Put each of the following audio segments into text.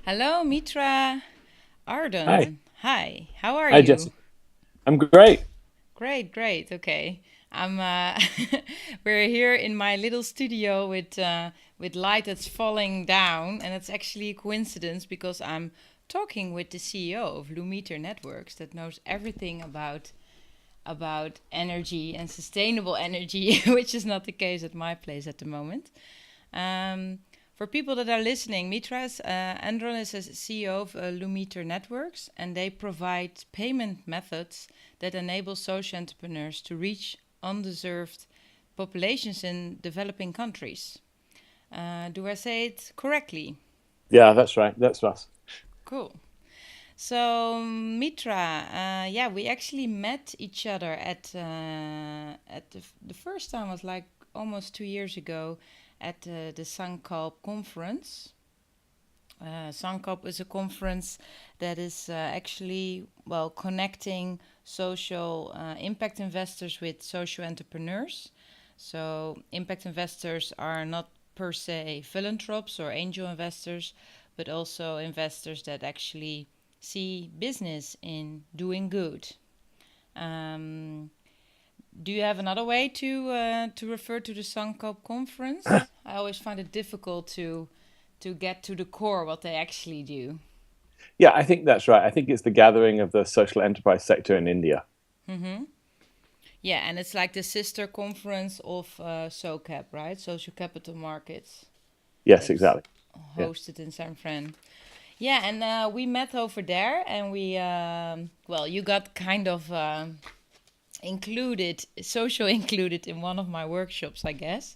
Hello, Mitra. Hi. Arden. Hi, how are Hi, you? Jesse. I'm great. Great, great. Okay. I'm we're here in my little studio with light that's falling down, and it's actually a coincidence because I'm talking with the CEO of Lumeter Networks that knows everything about energy and sustainable energy, which is not the case at my place at the moment. Um, for people that are listening, Mitras Andron is a CEO of Lumeter Networks, and they provide payment methods that enable social entrepreneurs to reach undeserved populations in developing countries. Do I say it correctly? Yeah, that's right. That's us. Cool. So Mitra, yeah, we actually met each other at the first time was like almost 2 years ago at the Sankalp conference. Sankalp is a conference that is actually well connecting social impact investors with social entrepreneurs. So impact investors are not per se philanthropes or angel investors, but also investors that actually see business in doing good. Um, do you have another way to refer to the Sankalp conference? I always find it difficult to get to the core what they actually do. Yeah, I think that's right. I think it's the gathering of the social enterprise sector in India. Hmm. Yeah, and it's like the sister conference of SOCAP, right? Social Capital Markets. Yes, That is exactly. Yeah. hosted in San Fran. Yeah, and we met over there, and we well, you got kind of included, social included in one of my workshops, I guess.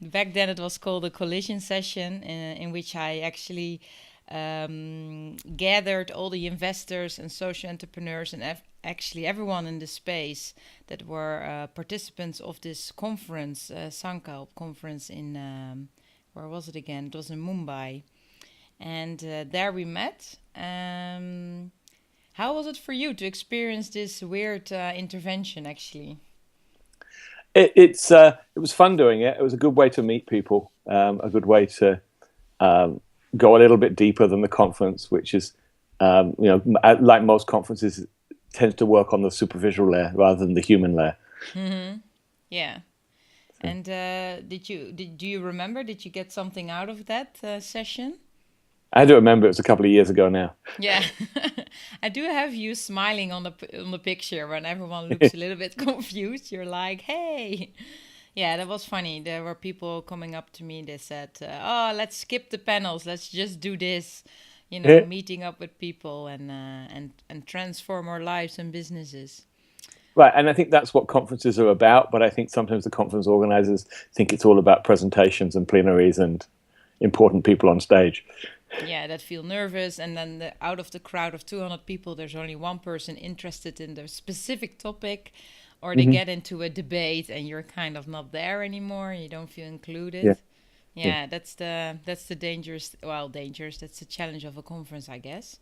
Back then, it was called a collision session, in which I actually gathered all the investors and social entrepreneurs and actually everyone in the space that were participants of this conference, Sankalp conference in where was it again? It was in Mumbai, and there we met. How was it for you to experience this weird intervention, actually? It was fun doing it. It was a good way to meet people. A good way to go a little bit deeper than the conference, which is like most conferences, tends to work on the superficial layer rather than the human layer. Hmm. Yeah. So And do you remember? Did you get something out of that session? I do remember it was a couple of years ago now. Yeah, I do have you smiling on the picture when everyone looks a little bit confused. You're like, "Hey." Yeah, that was funny. There were people coming up to me. They said, "Oh, let's skip the panels. Let's just do this." Meeting up with people and transform our lives and businesses. Right, and I think that's what conferences are about. But I think sometimes the conference organizers think it's all about presentations and plenaries and important people on stage. Yeah, that feel nervous, and then out of the crowd of 200 people, there's only one person interested in the specific topic, or they Hmm. get into a debate, and you're kind of not there anymore. You don't feel included. Yeah, yeah. Yeah, that's the dangerous. Well, dangerous. That's the challenge of a conference, I guess.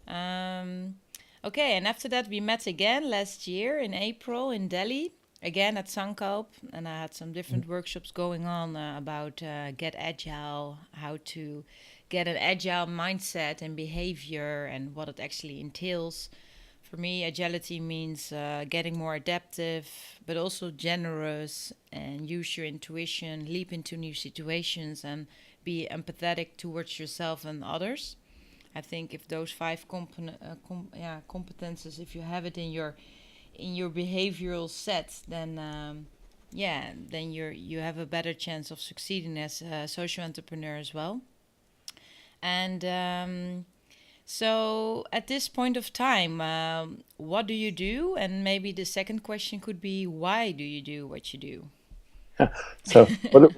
Um, okay, and after that, we met again last year in April in Delhi, again at Sankalp, and I had some different workshops going on about get agile, how to get an agile mindset and behavior, and what it actually entails. For me, agility means getting more adaptive, but also generous, and use your intuition, leap into new situations, and be empathetic towards yourself and others. I think if those five yeah, competences, if you have it in your behavioral set, then yeah, then you have a better chance of succeeding as a social entrepreneur as well. And so at this point of time, what do you do? And maybe the second question could be, why do you do what you do? So what?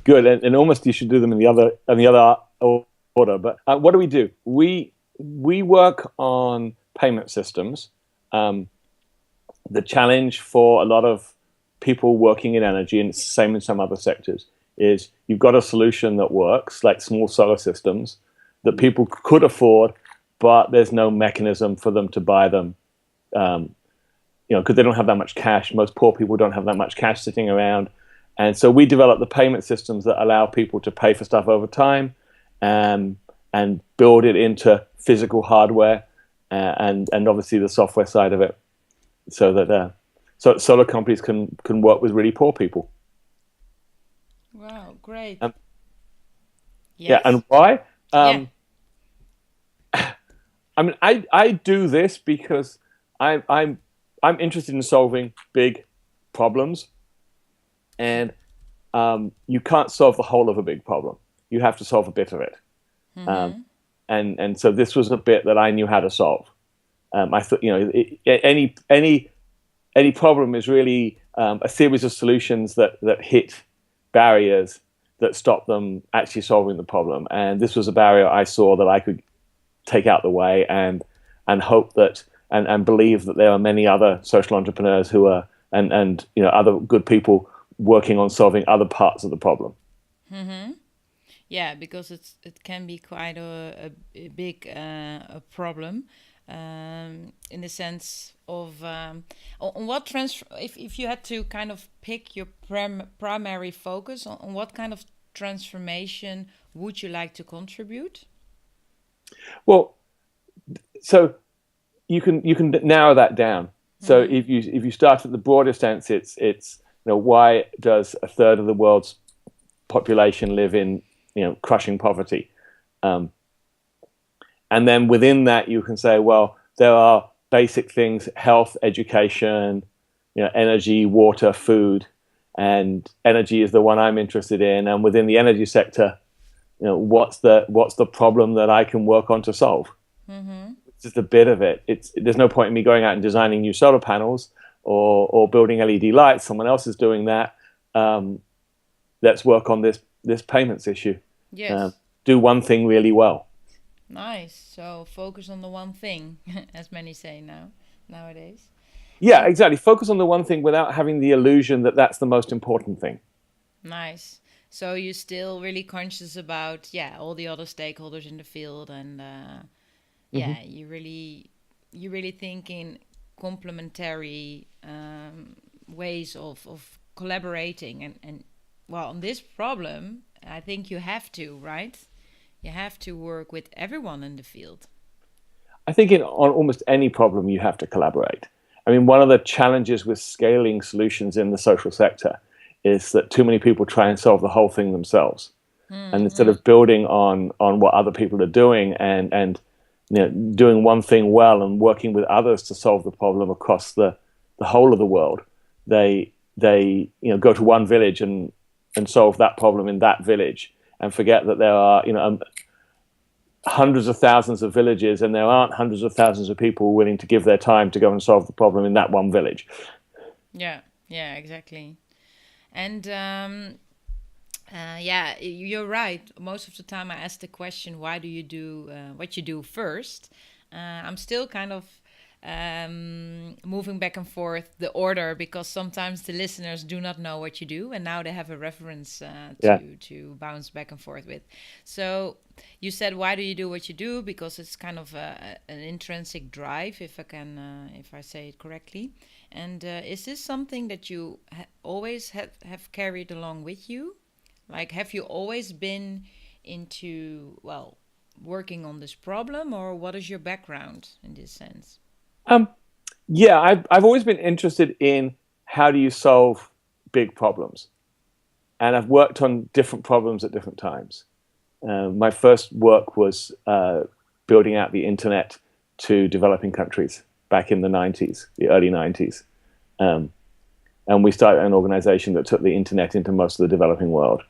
Good, and almost you should do them in the other order. But what do we do? We work on payment systems. Um, the challenge for a lot of people working in energy, and it's the same in some other sectors, is you've got a solution that works, like small solar systems, that people could afford, but there's no mechanism for them to buy them. Um, because they don't have that much cash. Most poor people don't have that much cash sitting around, and so we develop the payment systems that allow people to pay for stuff over time, and build it into physical hardware, and obviously the software side of it, so that solar companies can work with really poor people. Wow, great. Yeah, Yes. and why? Yeah. I mean, I do this because I'm interested in solving big problems, and you can't solve the whole of a big problem. You have to solve a bit of it. And so this was a bit that I knew how to solve. I thought, any problem is really a series of solutions that hit barriers that stop them actually solving the problem. And this was a barrier I saw that I could take out the way, and hope that and believe that there are many other social entrepreneurs who are and other good people working on solving other parts of the problem. Yeah, because it can be quite a big a problem, in the sense of on what transfer. If you had to kind of pick your primary focus on what kind of transformation would you like to contribute? Well, so you can narrow that down. So if you start at the broader sense, it's why does a third of the world's population live in crushing poverty, and then within that you can say, well, there are basic things: health, education, energy, water, food, and energy is the one I'm interested in. And within the energy sector, what's the problem that I can work on to solve? It's just a bit of it. There's no point in me going out and designing new solar panels or building LED lights. Someone else is doing that. Let's work on this payments issue. Yes. Do one thing really well. Nice. So focus on the one thing, as many say nowadays. Yeah, exactly. Focus on the one thing without having the illusion that that's the most important thing. Nice. So you're still really conscious about all the other stakeholders in the field, and you really think in complementary ways of collaborating, and well, on this problem I think you have to, right? You have to work with everyone in the field. I think on almost any problem you have to collaborate. I mean, one of the challenges with scaling solutions in the social sector is that too many people try and solve the whole thing themselves. And instead of building on what other people are doing and doing one thing well and working with others to solve the problem across the whole of the world, they go to one village and solve that problem in that village, and forget that there are hundreds of thousands of villages, and there aren't hundreds of thousands of people willing to give their time to go and solve the problem in that one village. Yeah, exactly. And you're right. Most of the time I ask the question, why do you do what you do first? I'm still kind of moving back and forth the order, because sometimes the listeners do not know what you do, and now they have a reference to bounce back and forth with. So you said, why do you do what you do? Because it's kind of an intrinsic drive, if I say it correctly. And is this something that you always have carried along with you? Like, have you always been into working on this problem, or what is your background in this sense? I've always been interested in how do you solve big problems, and I've worked on different problems at different times. My first work was building out the internet to developing countries back in the early 90s. And we started an organization that took the internet into most of the developing world.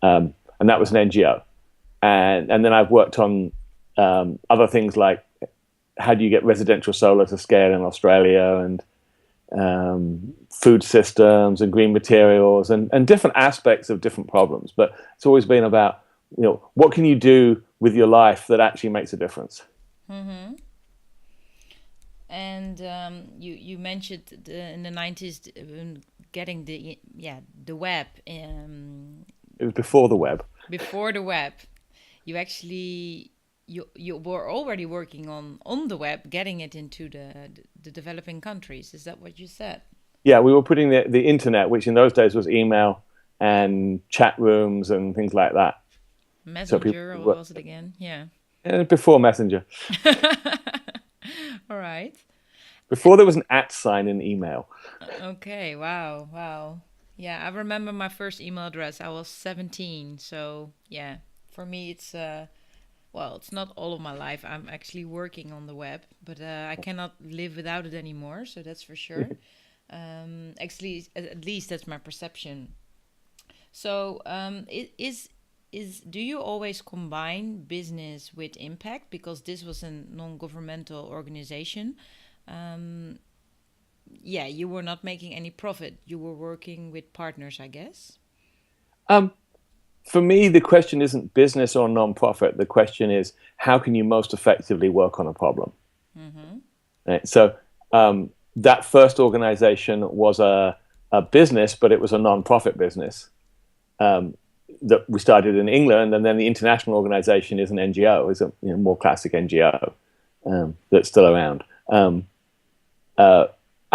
And that was an NGO. And then I've worked on other things like, how do you get residential solar to scale in Australia, and food systems and green materials and different aspects of different problems. But it's always been about, what can you do with your life that actually makes a difference? Mm-hmm. And you mentioned in the 90s getting the web. It was before the web. Before the web, you actually you were already working on the web, getting it into the developing countries. Is that what you said? Yeah, we were putting the internet, which in those days was email and chat rooms and things like that. So people Messenger, or what was it again? Yeah. before Messenger, All right. before there was an @ sign in email. Okay. Wow. Wow. Yeah, I remember my first email address. I was 17. So, yeah, for me, it's, well, it's not all of my life. I'm actually working on the web, but I cannot live without it anymore. So, that's for sure. Actually, at least that's my perception. So, do you always combine business with impact? Because this was a non-governmental organization. Um, yeah, you were not making any profit. You were working with partners, I guess. Um, for me, the question isn't business or non-profit. The question is, how can you most effectively work on a problem? Mm-hmm. Right? So that first organization was a business, but it was a non-profit business that we started in England, and then the international organization is an NGO, is a more classic NGO that's still around.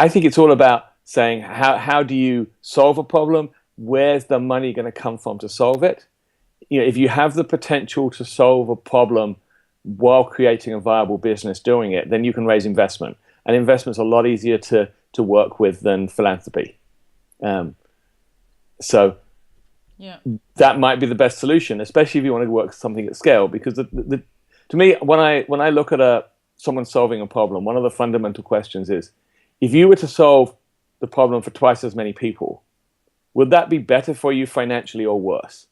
I think it's all about saying how do you solve a problem? Where's the money going to come from to solve it? If you have the potential to solve a problem while creating a viable business doing it, then you can raise investment. And investment's a lot easier to work with than philanthropy. So Yeah. that might be the best solution, especially if you want to work something at scale. Because to me, when I look at someone solving a problem, one of the fundamental questions is, if you were to solve the problem for twice as many people, would that be better for you financially or worse?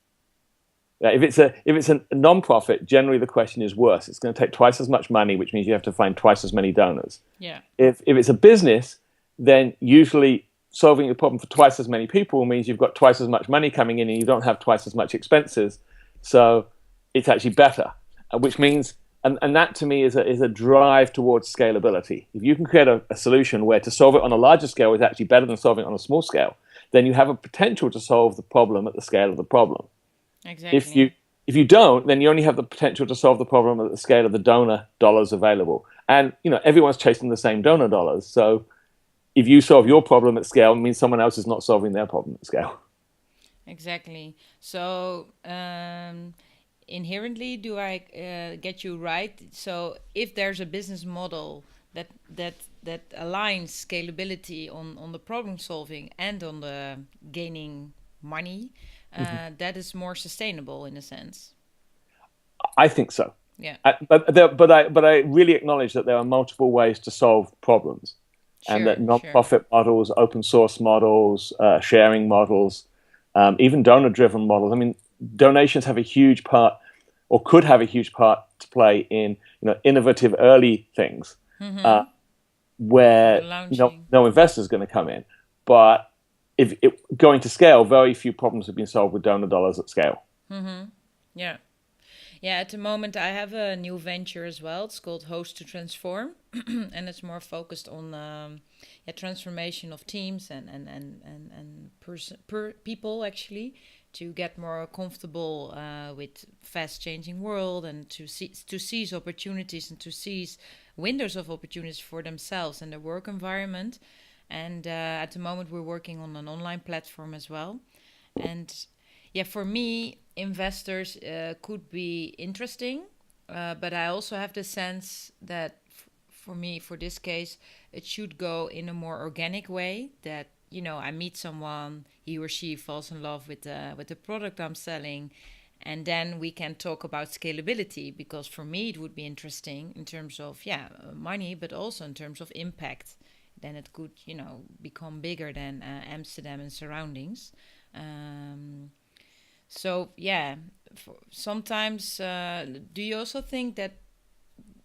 If it's a non-profit, generally the question is worse. It's going to take twice as much money, which means you have to find twice as many donors. Yeah. If it's a business, then usually solving the problem for twice as many people means you've got twice as much money coming in and you don't have twice as much expenses. So it's actually better, which means, and that to me is a drive towards scalability. If you can create a solution where to solve it on a larger scale is actually better than solving it on a small scale, then you have a potential to solve the problem at the scale of the problem. Exactly. If you don't, then you only have the potential to solve the problem at the scale of the donor dollars available. And everyone's chasing the same donor dollars. So if you solve your problem at scale, it means someone else is not solving their problem at scale. Exactly. So, inherently, do I get you right? So, if there's a business model that aligns scalability on the problem solving and on the gaining money, that is more sustainable in a sense. I think so. Yeah. But I really acknowledge that there are multiple ways to solve problems, and that Sure. non-profit models, open source models, sharing models, even donor-driven models. I mean, donations have a huge part, or could have a huge part to play in innovative early things, where Launching. no investor is going to come in. But if going to scale, very few problems have been solved with donor dollars at scale. Yeah. Yeah, at the moment I have a new venture as well. It's called Host to Transform, and it's more focused on transformation of teams and people actually, to get more comfortable with fast changing world, and to seize opportunities and to seize windows of opportunities for themselves and their work environment. And at the moment we're working on an online platform as well. And yeah, for me, investors could be interesting, but I also have the sense that for me, for this case, it should go in a more organic way. That I meet someone, he or she falls in love with the product I'm selling, and then we can talk about scalability. Because for me, it would be interesting in terms of money, but also in terms of impact. Then it could become bigger than Amsterdam and surroundings. So yeah, sometimes do you also think that,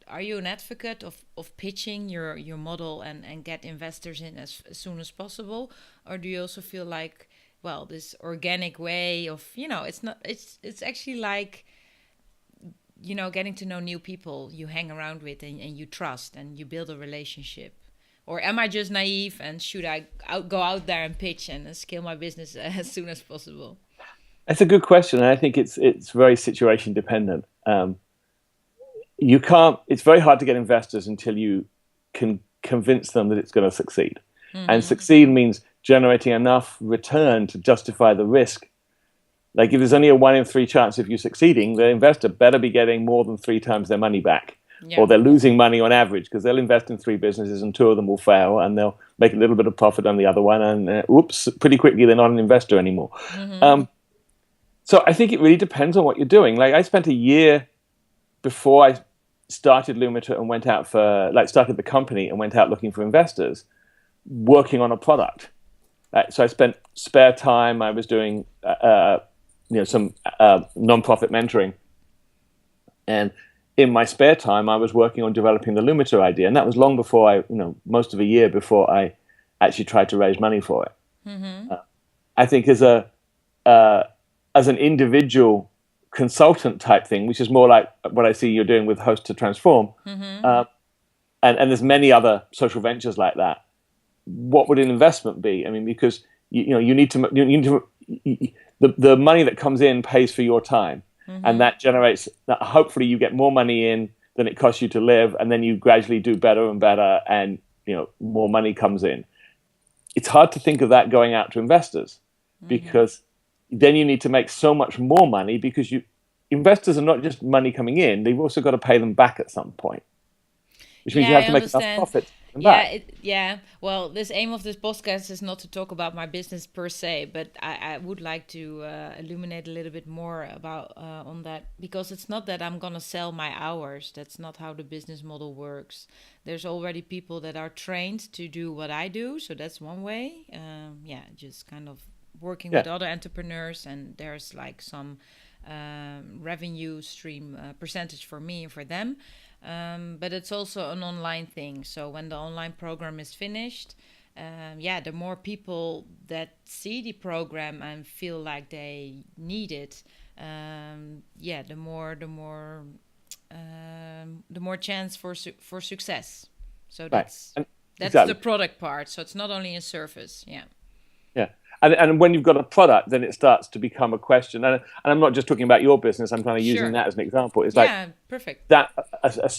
are you an advocate of pitching your model and get investors in as soon as possible? Or do you also feel like, well, this organic way of, it's actually like, getting to know new people you hang around with, and you trust and you build a relationship? Or am I just naive, and should I go out there and pitch and scale my business as soon as possible? That's a good question, and I think it's very situation dependent. You can't. It's very hard to get investors until you can convince them that it's going to succeed, and succeed means generating enough return to justify the risk Like if there's only a 1 in 3 chance of you succeeding, the investor better be getting more than 3 times their money back. Yeah. Or they're losing money on average because they'll invest in 3 businesses and 2 of them will fail and they'll make a little bit of profit on the other one and oops, pretty quickly they're not an investor anymore. So I think it really depends on what you're doing. Like I spent a year before I started Lumitra and went out started the company and went out looking for investors, working on a product. So I spent spare time. I was doing some non-profit mentoring, and in my spare time, I was working on developing the Lumitra idea, and that was long before most of a year before I actually tried to raise money for it. I think as an individual consultant type thing, which is more like what I see you're doing with Host to Transform, and there's many other social ventures like that. What would an investment be? I mean, because you need to the money that comes in pays for your time, and that generates. Hopefully, you get more money in than it costs you to live, and then you gradually do better and better, and more money comes in. It's hard to think of that going out to investors because then you need to make so much more money because investors are not just money coming in; they've also got to pay them back at some point, which means you have to make enough profit. Well, this aim of this podcast is not to talk about my business per se, but I would like to illuminate a little bit more about on that, because it's not that I'm gonna sell my hours. That's not how the business model works. There's already people that are trained to do what I do, so that's one way. Just kind of working with other entrepreneurs, and there's like some revenue stream percentage for me and for them. But it's also an online thing. So when the online program is finished, the more people that see the program and feel like they need it, the more chance for success. So that's exactly the product part. So it's not only a service. Yeah. And when you've got a product, then it starts to become a question. And I'm not just talking about your business. I'm kind of using that as an example. It's perfect. That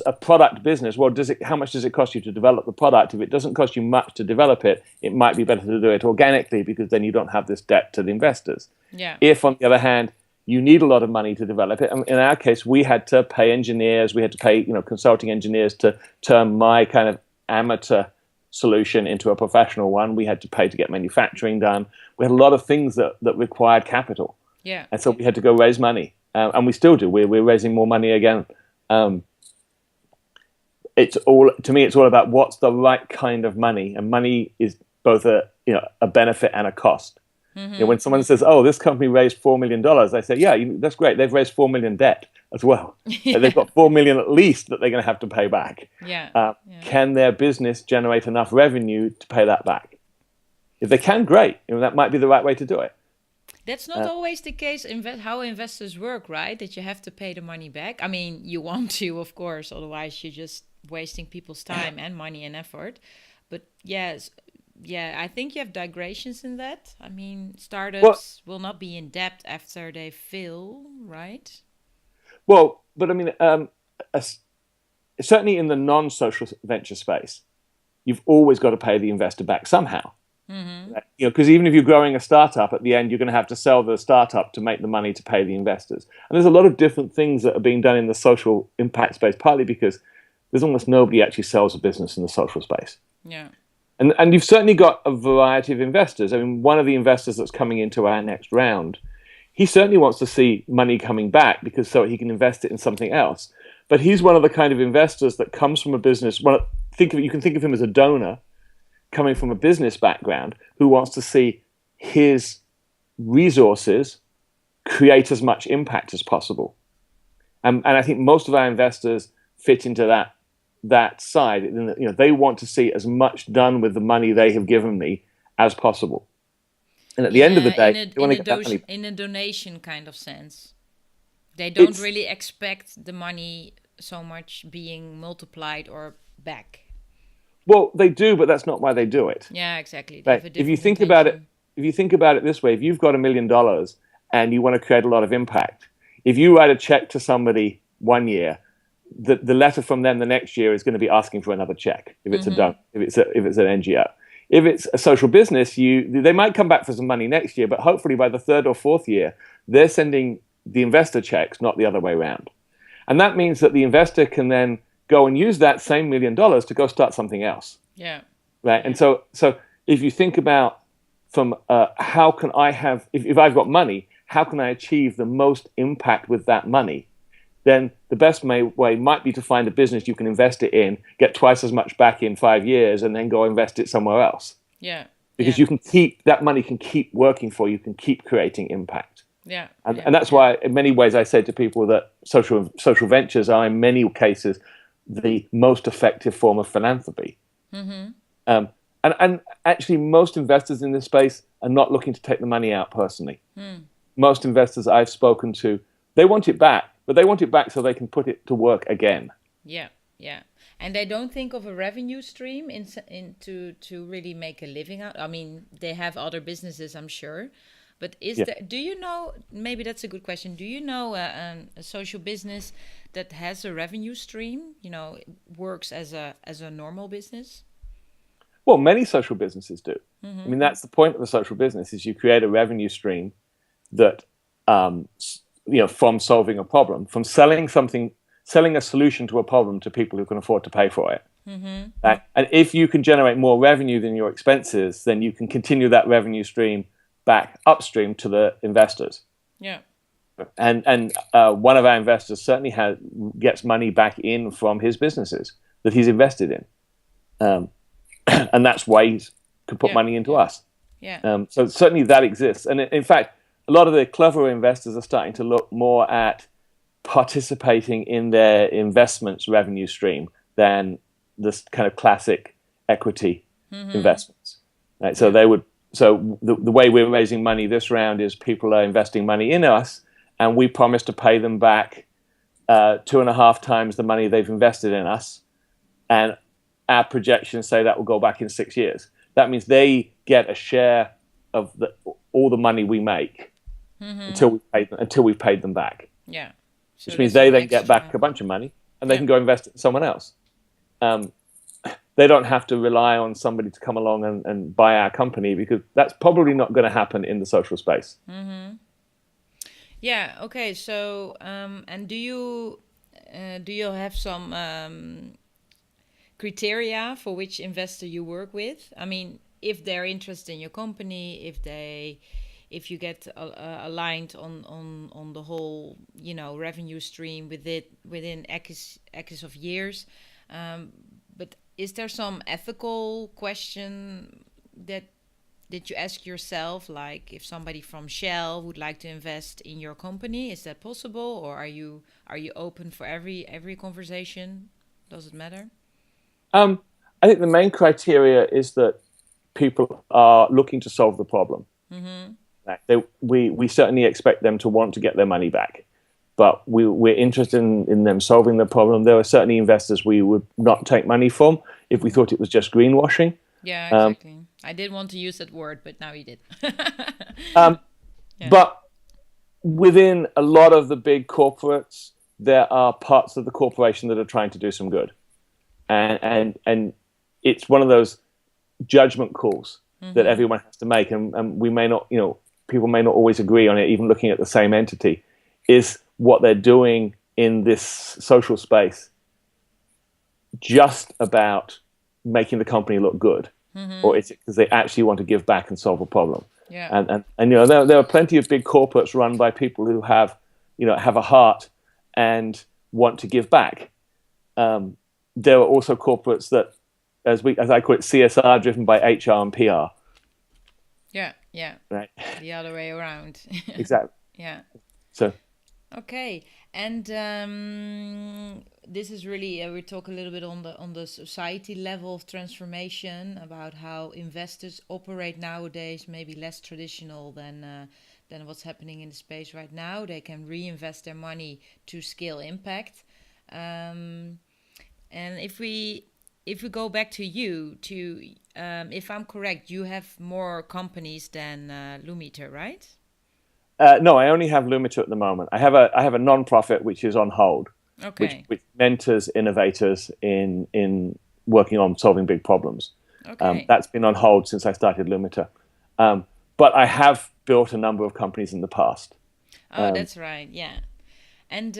a product business. Well, how much does it cost you to develop the product? If it doesn't cost you much to develop it, it might be better to do it organically because then you don't have this debt to the investors. Yeah. If, on the other hand, you need a lot of money to develop it, and in our case, we had to pay engineers. We had to pay consulting engineers to turn my kind of amateur solution into a professional one. We had to pay to get manufacturing done. We had a lot of things that required capital. Yeah. And so we had to go raise money. And we still do. We're raising more money again. It's all about what's the right kind of money. And money is both a benefit and a cost. When someone says, "Oh, this company raised $4 million," I say, "Yeah, that's great. They've raised $4 million debt as well. They've got $4 million at least that they're going to have to pay back. Can their business generate enough revenue to pay that back? If they can, great. That might be the right way to do it." That's not always the case. How investors work, right? That you have to pay the money back. I mean, you want to, of course. Otherwise, you're just wasting people's time and money and effort. But yes. Yeah, I think you have digressations in that. I mean, startups will not be in debt after they fail, right? Well, but I mean, certainly in the non-social venture space, you've always got to pay the investor back somehow. Because even if you're growing a startup, at the end, you're going to have to sell the startup to make the money to pay the investors. And there's a lot of different things that are being done in the social impact space, partly because there's almost nobody actually sells a business in the social space. Yeah. And you've certainly got a variety of investors. I mean, one of the investors that's coming into our next round, he certainly wants to see money coming back so he can invest it in something else. But he's one of the kind of investors that comes from a business. You can think of him as a donor coming from a business background who wants to see his resources create as much impact as possible. And I think most of our investors fit into that side. They want to see as much done with the money they have given me as possible. And at the end of the day, they want to get that money. In a donation kind of sense. They don't really expect the money so much being multiplied or back. Well, they do, but that's not why they do it. Yeah, exactly. Right. If you think about it this way, if you've got $1 million and you want to create a lot of impact, if you write a check to somebody one year, the letter from them the next year is going to be asking for another check if it's if it's an NGO. If it's a social business, they might come back for some money next year, but hopefully by the third or fourth year, they're sending the investor checks, not the other way around. And that means that the investor can then go and use that same $1 million to go start something else. Yeah. Right. And so if you think about from how can I have, if I've got money, how can I achieve the most impact with that money? Then the best way might be to find a business you can invest it in, get twice as much back in 5 years, and then go invest it somewhere else. Yeah. Because you can keep, that money can keep working for you, can keep creating impact. Yeah. And that's why, in many ways, I say to people that social ventures are, in many cases, the most effective form of philanthropy. Mm-hmm. And actually, most investors in this space are not looking to take the money out personally. Most investors I've spoken to, they want it back, but they want it back so they can put it to work again. Yeah, yeah. And they don't think of a revenue stream to really make a living out. I mean, they have other businesses, I'm sure. But do you know, maybe that's a good question, do you know a social business that has a revenue stream, works as a normal business? Well, many social businesses do. Mm-hmm. I mean, that's the point of a social business, is you create a revenue stream that, from solving a problem, from selling a solution to a problem to people who can afford to pay for it. Mm-hmm. And if you can generate more revenue than your expenses, then you can continue that revenue stream back upstream to the investors. Yeah. And one of our investors certainly gets money back in from his businesses that he's invested in. And that's why he could put money into us. Yeah. So certainly that exists. And in fact, a lot of the clever investors are starting to look more at participating in their investments revenue stream than this kind of classic equity investments. Right? So the way we're raising money this round is people are investing money in us, and we promise to pay them back 2.5 times the money they've invested in us. And our projections say that will go back in 6 years. That means they get a share of all the money we make until we've paid them back. Yeah. So which means they then get back a bunch of money, and they can go invest it in someone else. They don't have to rely on somebody to come along and buy our company, because that's probably not going to happen in the social space. Mm-hmm. Yeah. Okay. So, and do you have some criteria for which investor you work with? I mean, if they're interested in your company, if you get aligned on the whole, revenue stream within X of years. But is there some ethical question that you ask yourself, like if somebody from Shell would like to invest in your company, is that possible, or are you open for every conversation? Does it matter? I think the main criteria is that people are looking to solve the problem. Mm-hmm. We certainly expect them to want to get their money back, but we're interested in them solving the problem. There are certainly investors we would not take money from if we thought it was just greenwashing. Yeah, exactly. I didn't want to use that word, but now you did. But within a lot of the big corporates, there are parts of the corporation that are trying to do some good. And it's one of those judgment calls that everyone has to make, and we may not, people may not always agree on it, even looking at the same entity. Is what they're doing in this social space just about making the company look good, or is it because they actually want to give back and solve a problem? Yeah. And there are plenty of big corporates run by people who have a heart and want to give back. There are also corporates that, as I call it, CSR driven by HR and PR. Yeah, yeah. Right. The other way around. Exactly. Yeah. So. Okay, and this is really we talk a little bit on the society level of transformation, about how investors operate nowadays, maybe less traditional than what's happening in the space right now. They can reinvest their money to scale impact. And if we go back to you, if I'm correct, you have more companies than Lumiter, right? No, I only have Lumiter at the moment. I have a non-profit which is on hold, which mentors innovators in working on solving big problems. Okay. That's been on hold since I started Lumita. But I have built a number of companies in the past. Oh, that's right. Yeah. And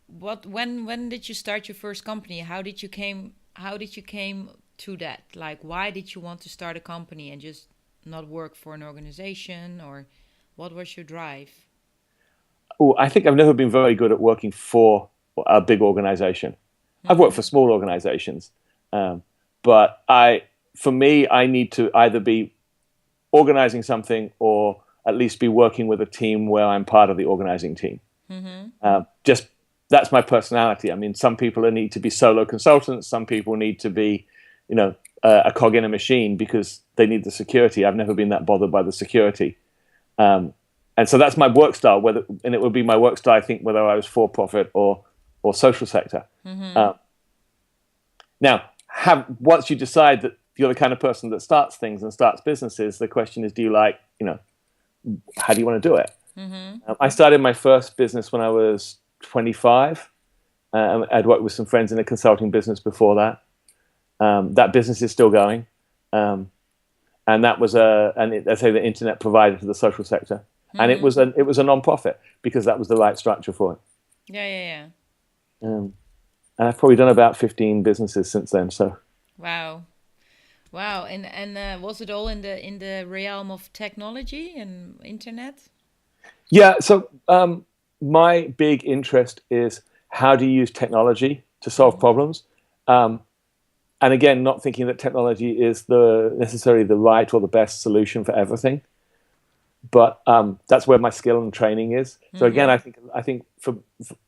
when did you start your first company? How did you came to that? Like, why did you want to start a company and just not work for an organization, or what was your drive? Oh, I think I've never been very good at working for a big organization. I've worked for Mm-hmm. small organizations, um, but for me, I need to either be organizing something or at least be working with a team where I'm part of the organizing team. Mm-hmm. Just that's my personality. I mean, some people need to be solo consultants. Some people need to be, a cog in a machine because they need the security. I've never been that bothered by the security. And so that's my work style. And it would be my work style, I think, whether I was for profit or social sector. Mm-hmm. Um, Now, once you decide that you're the kind of person that starts things and starts businesses, the question is, do you like, how do you want to do it? Mm-hmm. I started my first business when I was 25. I'd worked with some friends in a consulting business before that. That business is still going. And that was let's say the internet provider to the social sector. And it Mm-hmm. was a non-profit because that was the right structure for it. Yeah, yeah, yeah. Um, and I've probably done about 15 businesses since then. So Wow. Wow. And was it all in the realm of technology and internet? yeah, so my big interest is how do you use technology to solve Mm-hmm. problems. And again, not thinking that technology is necessarily the right or the best solution for everything, but that's where my skill and training is. So again, Mm-hmm. I think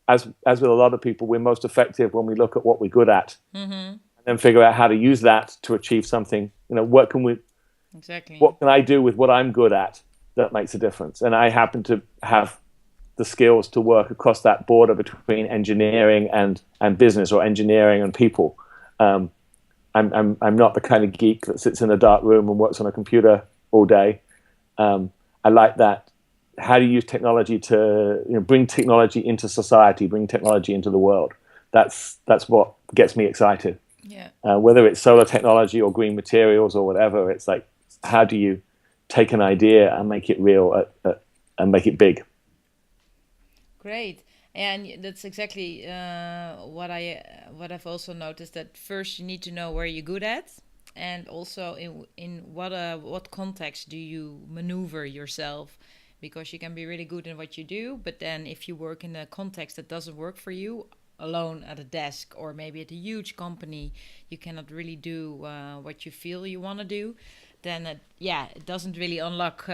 as with a lot of people, we're most effective when we look at what we're good at Mm-hmm. and then figure out how to use that to achieve something. Exactly. What can I do with what I'm good at that makes a difference? And I happen to have the skills to work across that border between engineering and business, or engineering and people. Um, I'm not the kind of geek that sits in a dark room and works on a computer all day. I like that. How do you use technology to bring technology into society, bring technology into the world? That's what gets me excited. Yeah. Whether it's solar technology or green materials or whatever, it's like, how do you take an idea and make it real and make it big? Great. And that's exactly what I've also noticed, that first you need to know where you're good at, and also in what context do you maneuver yourself, because you can be really good in what you do, but then if you work in a context that doesn't work for you, alone at a desk or maybe at a huge company, you cannot really do what you feel you want to do, then it doesn't really unlock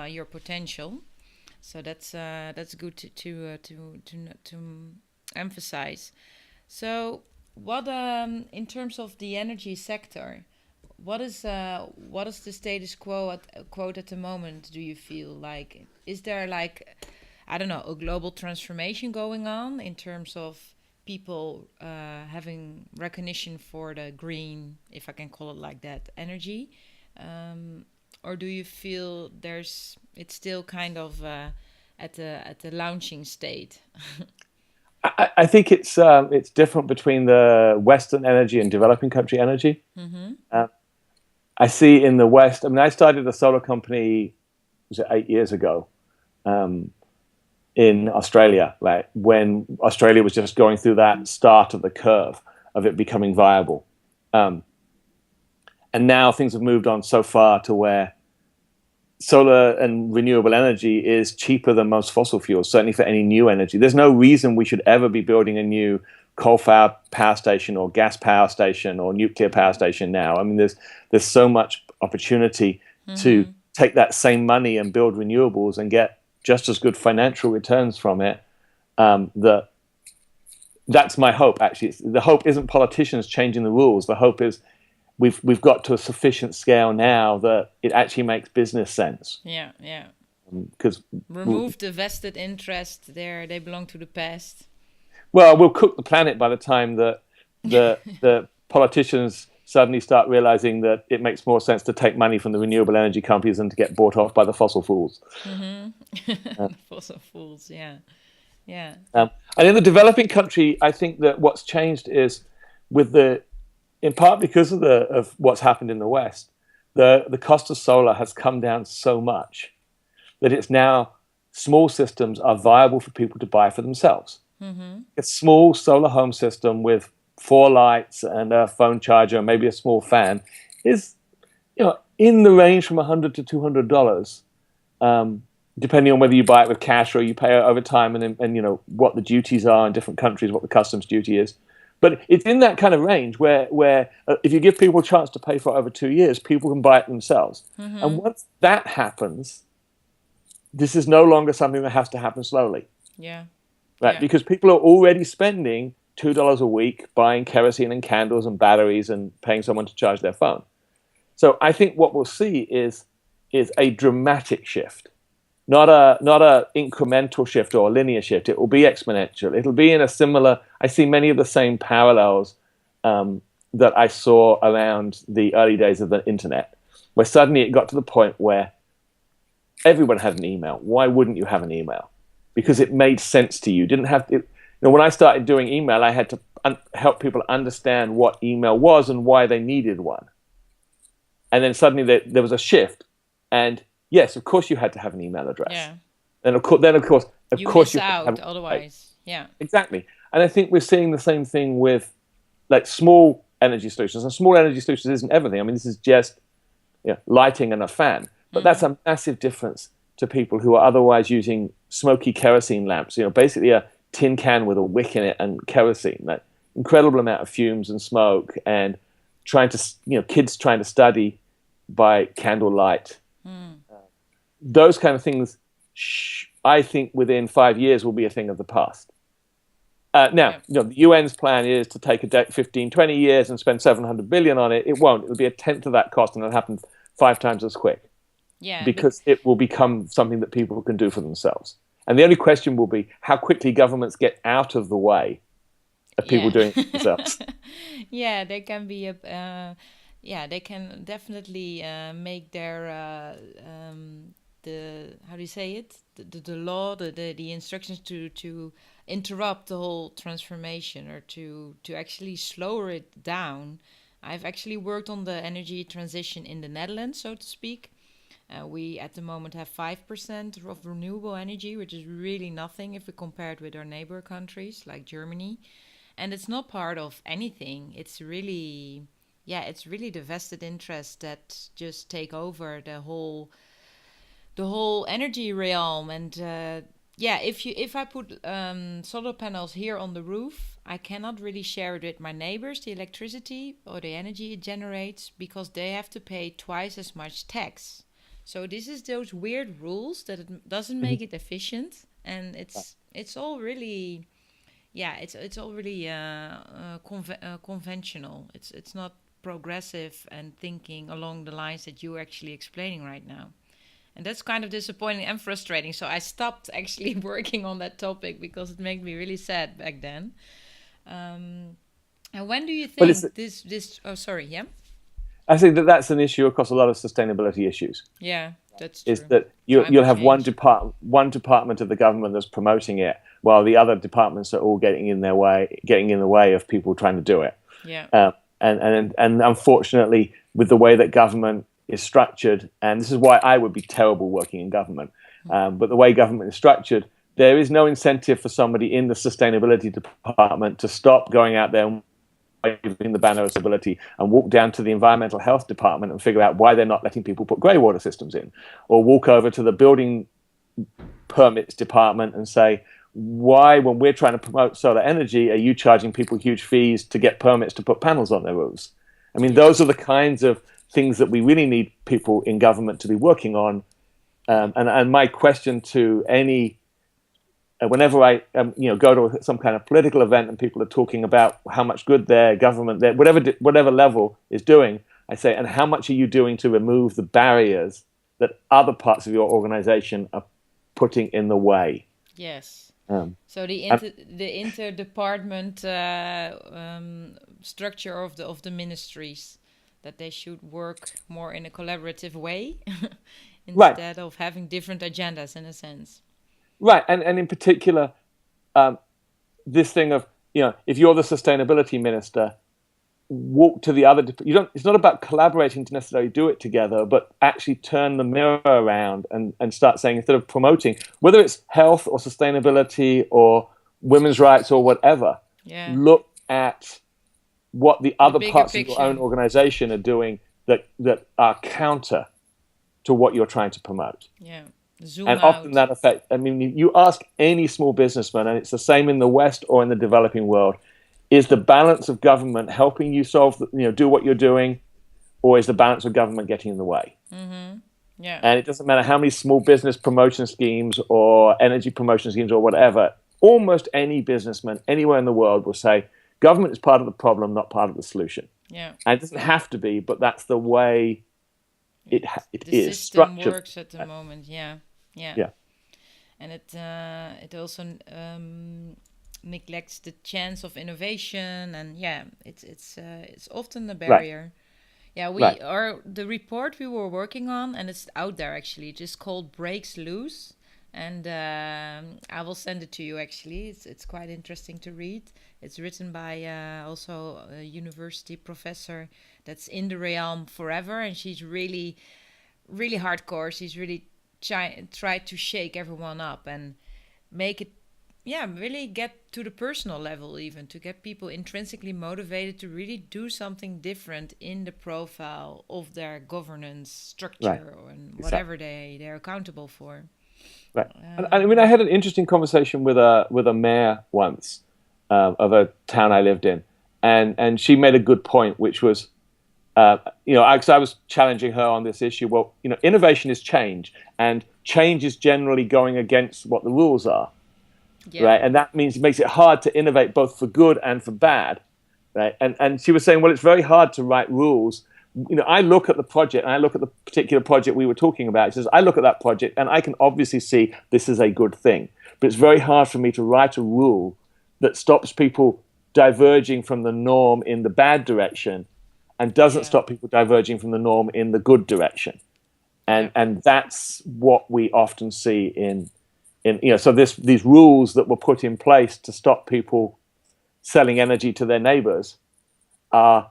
your potential. So that's good to emphasize. So, what in terms of the energy sector, what is the status quote at the moment? Do you feel like, is there like, I don't know, a global transformation going on in terms of people having recognition for the green, if I can call it like that, energy? Um, or do you feel it's still kind of at the launching state? I think it's different between the Western energy and developing country energy. Mm-hmm. Uh, I see in the West. I mean, I started a solar company, was it 8 years ago, um, in Australia, right when Australia was just going through that start of the curve of it becoming viable. Um, and now things have moved on so far to where solar and renewable energy is cheaper than most fossil fuels, certainly for any new energy. There's no reason we should ever be building a new coal-fired power station or gas power station or nuclear power station now. I mean, there's so much opportunity to Mm-hmm. take that same money and build renewables and get just as good financial returns from it. That's my hope. Actually, the hope isn't politicians changing the rules. The hope is we've got to a sufficient scale now that it actually makes business sense. Yeah, yeah. Because Remove the vested interest there; they belong to the past. well, we'll cook the planet by the time that the politicians suddenly start realizing that it makes more sense to take money from the renewable energy companies than to get bought off by the fossil fools. Mm-hmm. Uh, The fossil fools. Yeah, yeah. and in the developing country, I think that what's changed is with the in part because of what's happened in the West, the cost of solar has come down so much that it's now small systems are viable for people to buy for themselves. A small solar home system with 4 lights and a phone charger and maybe a small fan is, in the range from $100 to $200, depending on whether you buy it with cash or you pay it over time, and what the duties are in different countries, what the customs duty is. But it's in that kind of range where if you give people a chance to pay for it over 2 years, people can buy it themselves. And once that happens, this is no longer something that has to happen slowly. Yeah. Right? Yeah. Because people are already spending $2 a week buying kerosene and candles and batteries and paying someone to charge their phone. So I think what we'll see is a dramatic shift. Not a incremental shift or a linear shift. It will be exponential. It'll be in a similar. I see many of the same parallels that I saw around the early days of the internet, where suddenly it got to the point where everyone had an email. Why wouldn't you have an email? Because it made sense to you. Didn't have to. When I started doing email, I had to help people understand what email was and why they needed one. And then suddenly there was a shift, and yes, of course you had to have an email address. Yeah. And of course, you miss you out otherwise. Yeah. Exactly. And I think we're seeing the same thing with like small energy solutions. And small energy solutions isn't everything. I mean, this is just lighting and a fan. But that's a massive difference to people who are otherwise using smoky kerosene lamps. Basically a tin can with a wick in it and kerosene. That incredible amount of fumes and smoke, and kids trying to study by candlelight. Those kind of things, I think within 5 years will be a thing of the past. Now, the UN's plan is to take 15, 20 years and spend 700 billion on it. It won't. It'll be a tenth of that cost, and it'll happen 5 times as quick. Yeah. Because it will become something that people can do for themselves. And the only question will be how quickly governments get out of the way of people doing it themselves. Yeah, they can be they can definitely make their the how do you say it, the law, the instructions to interrupt the whole transformation, or to actually slow it down. I've actually worked on the energy transition in the Netherlands, so to speak. We at the moment have 5% of renewable energy, which is really nothing if we compare it with our neighbor countries like Germany. And it's not part of anything. It's really the vested interests that just take over the whole energy realm. And if I put solar panels here on the roof, I cannot really share it with my neighbors, the electricity or the energy it generates, because they have to pay twice as much tax. So this is those weird rules that it doesn't make it efficient, and it's all really, it's all really conventional. It's not progressive and thinking along the lines that you're actually explaining right now. And that's kind of disappointing and frustrating. So I stopped actually working on that topic because it made me really sad back then. And when do you think this? Oh, sorry. Yeah. I think that's an issue across a lot of sustainability issues. Yeah, that's true. Is that you'll have one department of the government that's promoting it, while the other departments are all getting in the way of people trying to do it. Yeah. And unfortunately, with the way that government is structured, and this is why I would be terrible working in government, but the way government is structured, there is no incentive for somebody in the sustainability department to stop going out there and waving the banner of stability and walk down to the environmental health department and figure out why they're not letting people put grey water systems in, or walk over to the building permits department and say, why, when we're trying to promote solar energy, are you charging people huge fees to get permits to put panels on their roofs? I mean, those are the kinds of things that we really need people in government to be working on. And my question to whenever I go to some kind of political event and people are talking about how much good their government, whatever level is doing, I say, and how much are you doing to remove the barriers that other parts of your organization are putting in the way? Yes. So the interdepartment structure of the ministries, that they should work more in a collaborative way instead of having different agendas, in a sense. Right, and in particular, this thing of, if you're the sustainability minister, walk to the other. You don't. It's not about collaborating to necessarily do it together, but actually turn the mirror around and start saying, instead of promoting, whether it's health or sustainability or women's rights or whatever, look at what the other parts of your own organization are doing that are counter to what you're trying to promote. Yeah. Zoom and out. Often that affect. I mean, you ask any small businessman, and it's the same in the West or in the developing world. Is the balance of government helping you do what you're doing, or is the balance of government getting in the way? Mm-hmm. Yeah. And it doesn't matter how many small business promotion schemes or energy promotion schemes or whatever. Almost any businessman anywhere in the world will say government is part of the problem, not part of the solution. Yeah. And it doesn't have to be, but that's the way it the is system structured. Works at the moment. Yeah. And it also neglects the chance of innovation, and it's often a barrier. The report we were working on, and it's out there actually, just called Breaks Loose, and I will send it to you actually. It's quite interesting to read. It's written by also a university professor that's in the realm forever, and she's really hardcore. She's really tried to shake everyone up and make it really get to the personal level, even to get people intrinsically motivated to really do something different in the profile of their governance structure and whatever they're accountable for. Right. I mean, I had an interesting conversation with a mayor once of a town I lived in, and she made a good point, which was, I was challenging her on this issue. Well, innovation is change, and change is generally going against what the rules are. Yeah. Right, and that means it makes it hard to innovate both for good and for bad, right? And she was saying, well, it's very hard to write rules. I look at the project, and I look at the particular project we were talking about. She says, I look at that project, and I can obviously see this is a good thing, but it's very hard for me to write a rule that stops people diverging from the norm in the bad direction, and doesn't stop people diverging from the norm in the good direction. And that's what we often see in so these rules that were put in place to stop people selling energy to their neighbors were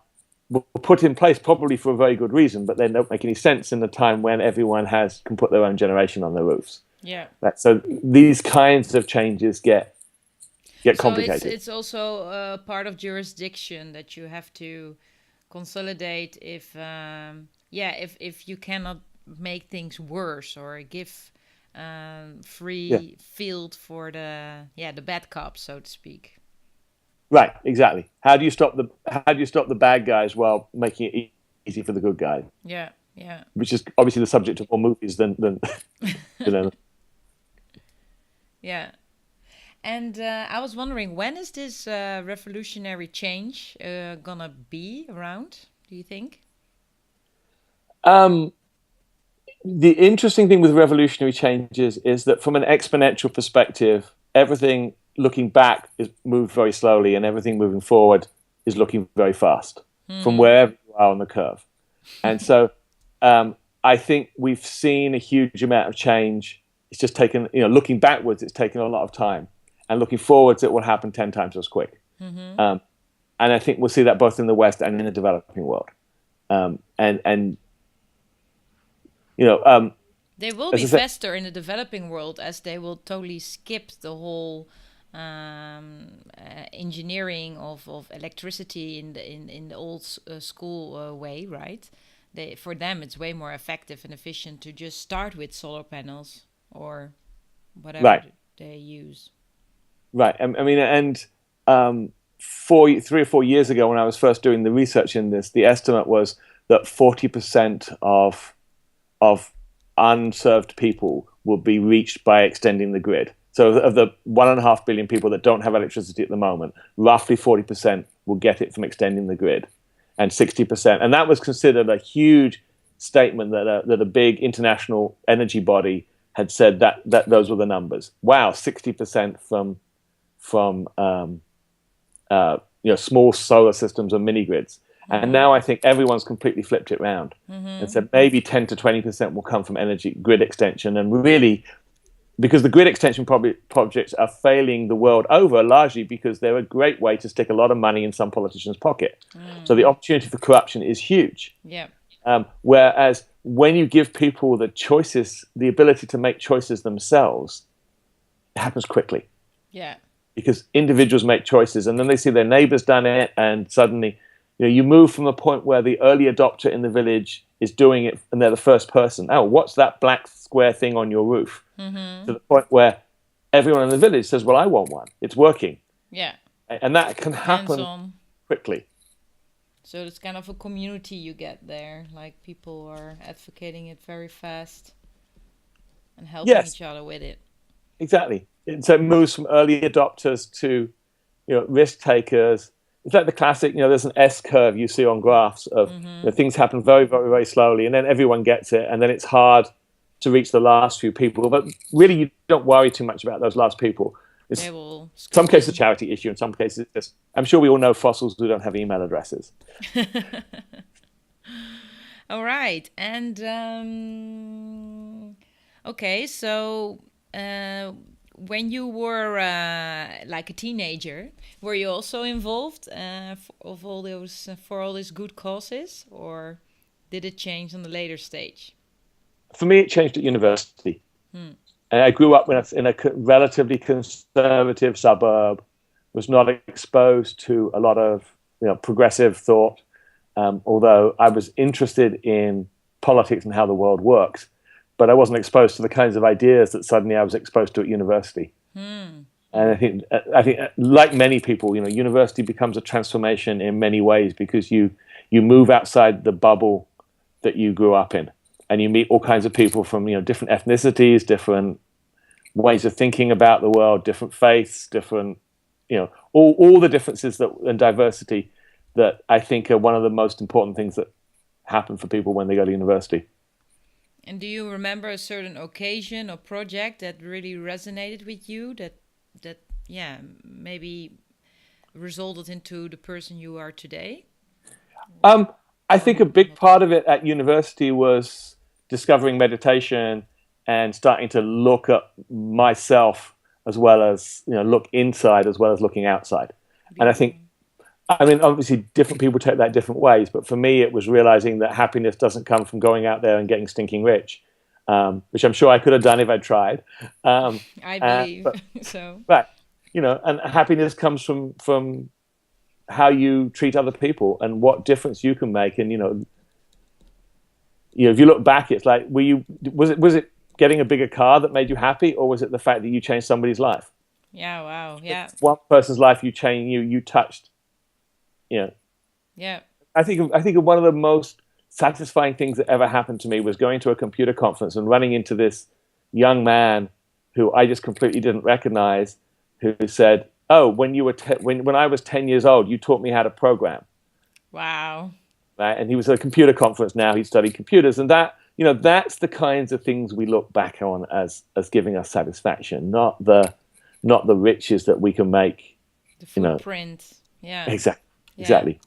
put in place probably for a very good reason, but they don't make any sense in the time when everyone can put their own generation on their roofs. Yeah. Right? So these kinds of changes get complicated. So it's also part of jurisdiction that you have to consolidate if you cannot make things worse or give free field for the bad cops, so to speak. Right, exactly. How do you stop the bad guys while making it easy for the good guy? Yeah. Which is obviously the subject of more movies than Yeah. And I was wondering, when is this revolutionary change gonna be around, do you think? The interesting thing with revolutionary changes is that from an exponential perspective, everything looking back is moved very slowly, and everything moving forward is looking very fast from wherever you are on the curve. And so I think we've seen a huge amount of change. It's just taken, looking backwards, it's taken a lot of time. And looking forwards, it will happen 10 times as quick. And I think we'll see that both in the West and in the developing world. They will be faster in the developing world, as they will totally skip the whole engineering of electricity in the old school way, right? For them, it's way more effective and efficient to just start with solar panels or whatever they use. Right. I mean, and 3 or 4 years ago, when I was first doing the research in this, the estimate was that 40% of unserved people will be reached by extending the grid. So of the 1.5 billion people that don't have electricity at the moment, roughly 40% will get it from extending the grid, and 60%. And that was considered a huge statement that a big international energy body had said that those were the numbers. Wow, 60% from small solar systems and mini grids. And now I think everyone's completely flipped it around and said maybe 10 to 20% will come from energy grid extension. And really, because the grid extension projects are failing the world over, largely because they're a great way to stick a lot of money in some politician's pocket. So the opportunity for corruption is huge. Yeah. Whereas when you give people the choices, the ability to make choices themselves, it happens quickly. Yeah. Because individuals make choices, and then they see their neighbors done it, and suddenly, you move from a point where the early adopter in the village is doing it, and they're the first person. Oh, what's that black square thing on your roof? To the point where everyone in the village says, "Well, I want one. It's working." Yeah. And that can happen Hands-on. quickly. So it's kind of a community you get there. Like people are advocating it very fast and helping each other with it. Exactly. So it moves from early adopters to, risk takers. It's like the classic, there's an S curve you see on graphs of things happen very, very, very slowly, and then everyone gets it, and then it's hard to reach the last few people. But really, you don't worry too much about those last people. It's some cases a charity issue, in some cases it's just, I'm sure we all know fossils who don't have email addresses. All right. And okay, so when you were like a teenager, were you also involved for all these good causes, or did it change on the later stage? For me, it changed at university. And I grew up in a relatively conservative suburb, was not exposed to a lot of progressive thought, although I was interested in politics and how the world works, but I wasn't exposed to the kinds of ideas that suddenly I was exposed to at university. And I think like many people, university becomes a transformation in many ways, because you move outside the bubble that you grew up in. And you meet all kinds of people from different ethnicities, different ways of thinking about the world, different faiths, different all the differences and diversity that I think are one of the most important things that happen for people when they go to university. And do you remember a certain occasion or project that really resonated with you? That maybe resulted into the person you are today? I think a big part of it at university was discovering meditation and starting to look at myself, as well as look inside as well as looking outside. And I think, obviously different people take that different ways, but for me it was realizing that happiness doesn't come from going out there and getting stinking rich, which I'm sure I could have done if I tried. I believe so. But and happiness comes from how you treat other people and what difference you can make. And if you look back, it's like, was it getting a bigger car that made you happy, or was it the fact that you changed somebody's life? Yeah, wow, yeah. It's one person's life you changed, you touched. Yeah. I think of one of the most satisfying things that ever happened to me was going to a computer conference and running into this young man who I just completely didn't recognize, who said, "Oh, when I was 10 years old, you taught me how to program." Wow. Right? And he was at a computer conference now. He studied computers, and that's the kinds of things we look back on as giving us satisfaction, not the riches that we can make. The footprint. Yeah. Exactly.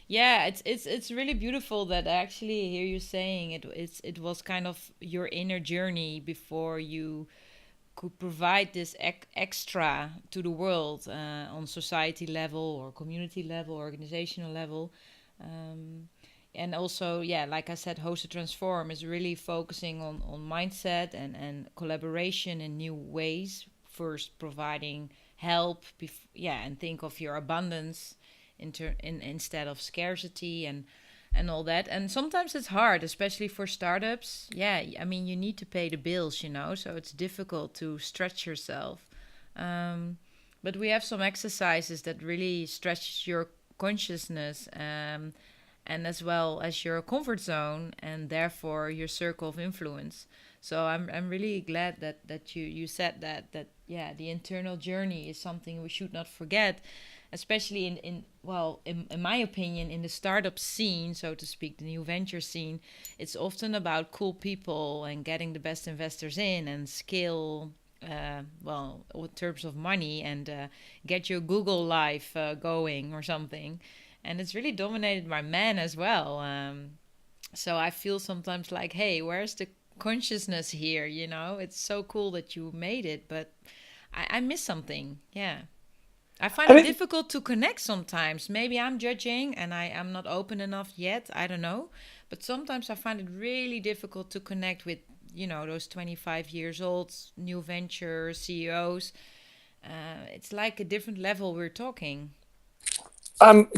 Yeah, it's really beautiful that I actually hear you saying it was kind of your inner journey before you could provide this extra to the world on society level or community level, organizational level. And also, like I said, Host to Transform is really focusing on mindset and collaboration in new ways. First, providing help, and think of your abundance instead of scarcity and all that. And sometimes it's hard, especially for startups. You need to pay the bills, so it's difficult to stretch yourself. But we have some exercises that really stretch your consciousness, and as well as your comfort zone, and therefore your circle of influence. So I'm really glad that you said that the internal journey is something we should not forget, especially in my opinion, in the startup scene, so to speak, the new venture scene. It's often about cool people and getting the best investors in and scale, in terms of money, and get your Google life going or something. And it's really dominated by men as well. So I feel sometimes like, hey, where's the consciousness here, you know. It's so cool that you made it, but I miss something. Yeah. I find I it think difficult to connect sometimes. Maybe I'm judging and I am not open enough yet. I don't know. But sometimes I find it really difficult to connect with, you know, those 25 years old new venture CEOs. It's like a different level we're talking.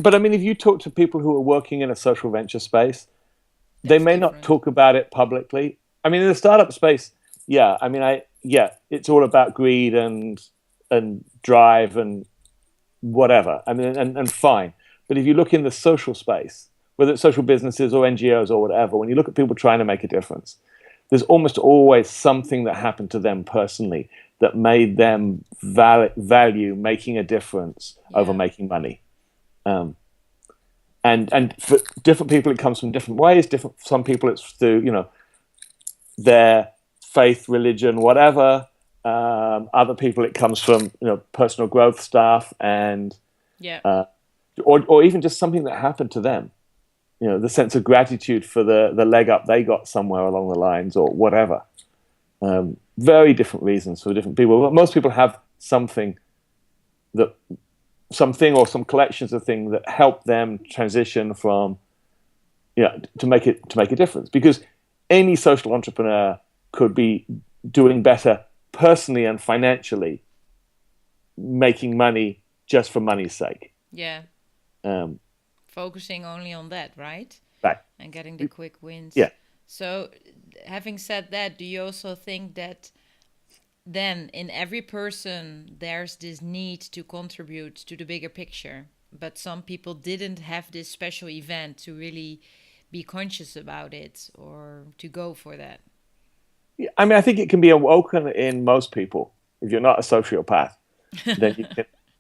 but I mean, if you talk to people who are working in a social venture space, they That's may not different. talk about it publicly. I mean, in the startup space, yeah. I mean, it's all about greed and drive and whatever. I mean, and fine. But if you look in the social space, whether it's social businesses or NGOs or whatever, when you look at people trying to make a difference, there's almost always something that happened to them personally that made them value making a difference over Yeah. making money. Um, and for different people, it comes from different ways. Different some people, it's through their faith, religion, whatever. Other people, it comes from personal growth stuff and Yeah. or even just something that happened to them. The sense of gratitude for the leg up they got somewhere along the lines or whatever. Very different reasons for different people. But most people have something or some collections of things that help them transition from, to make a difference. Because any social entrepreneur could be doing better personally and financially, making money just for money's sake. Yeah. Um, Focusing only on that, right? right. And getting the quick wins. Yeah. So, having said that, do you also think that then in every person there's this need to contribute to the bigger picture, but some people didn't have this special event to really be conscious about it or to go for that? I mean, I think it can be awoken in most people. If you're not a sociopath,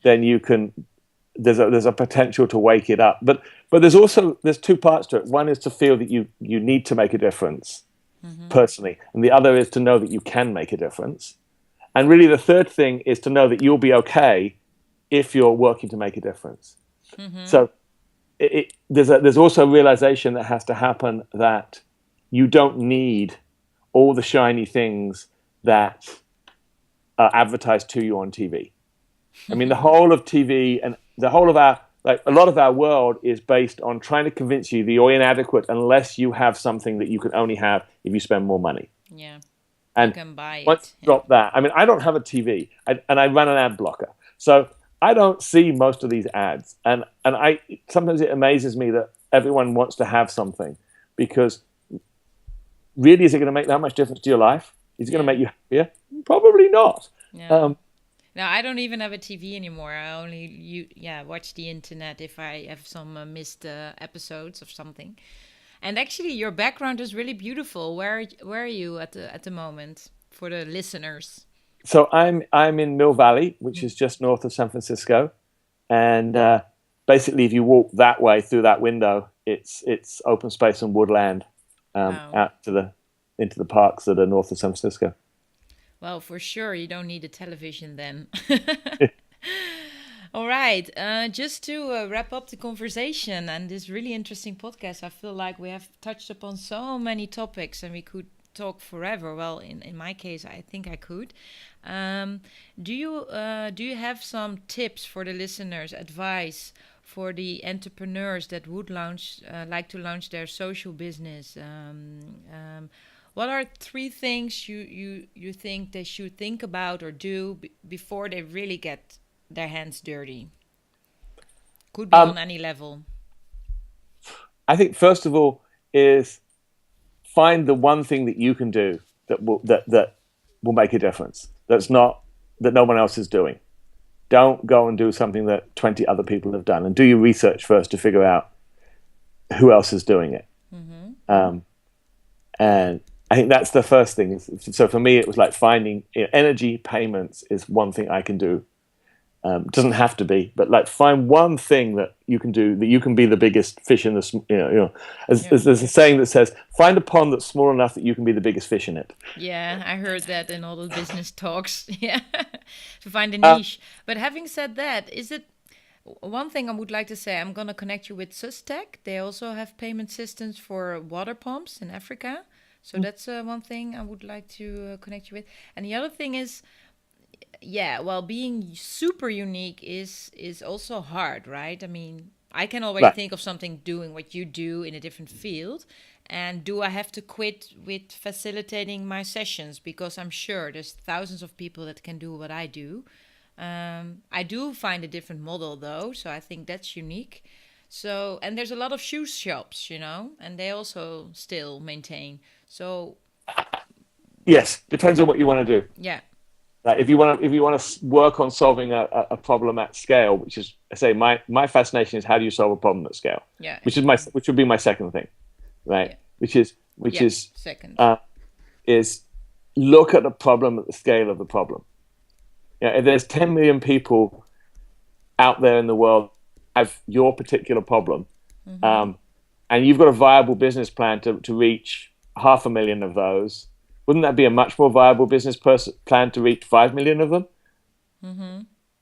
then you can. There's a potential to wake it up, but there's two parts to it. One is to feel that you need to make a difference personally, and the other is to know that you can make a difference. And really, the third thing is to know that you'll be okay if you're working to make a difference. So there's also a realization that has to happen that you don't need all the shiny things that are advertised to you on TV. I mean, the whole of TV and the whole of a lot of our world is based on trying to convince you that you're inadequate unless you have something that you can only have if you spend more money. Yeah. And you can buy once it. you drop that, I mean, I don't have a TV, and I run an ad blocker, so I don't see most of these ads. And I sometimes it amazes me that everyone wants to have something, because really, is it going to make that much difference to your life? Is it going to make you happier? Probably not. Yeah. No, I don't even have a TV anymore. I only watch the internet if I have some missed episodes of something. And actually, your background is really beautiful. Where are you at the moment for the listeners? So I'm in Mill Valley, which is just north of San Francisco, and basically, if you walk that way through that window, it's open space and woodland out into the parks that are north of San Francisco. Well, for sure, you don't need a television then. All right. Just to wrap up the conversation and this really interesting podcast, I feel like we have touched upon so many topics and we could talk forever. Well, in my case, I think I could. Do you have some tips for the listeners, advice for the entrepreneurs that would like to launch their social business? What are 3 things you think they should think about or do before they really get their hands dirty? Could be on any level. I think first of all is find the one thing that you can do that will make a difference. That no one else is doing. Don't go and do something that 20 other people have done, and do your research first to figure out who else is doing it. And I think that's the first thing. So for me, it was like finding energy payments is one thing I can do. It doesn't have to be, but like find one thing that you can do that you can be the biggest fish in the there's a saying that says find a pond that's small enough that you can be the biggest fish in it. Yeah, I heard that in all the business talks. Yeah, to find a niche. But having said that, is it one thing I would like to say? I'm gonna connect you with Cystic. They also have payment systems for water pumps in Africa. So that's one thing I would like to connect you with. And the other thing is, yeah, well, being super unique is also hard, right? I mean, I can already Right. think of something doing what you do in a different field. And do I have to quit with facilitating my sessions? Because I'm sure there's thousands of people that can do what I do. I do find a different model though, so I think that's unique. So, and there's a lot of shoe shops, and they also still maintain. So, Yes, depends on what you want to do. yeah, If you want to work on solving a problem at scale, which is, I say, my fascination is how do you solve a problem at scale, yeah, which would be my second thing, right? yeah, Which is second. is look at the problem at the scale of the problem. If there's 10 million people out there in the world have your particular problem, and you've got a viable business plan to reach 500,000 of those, wouldn't that be a much more viable business plan to reach 5 million of them?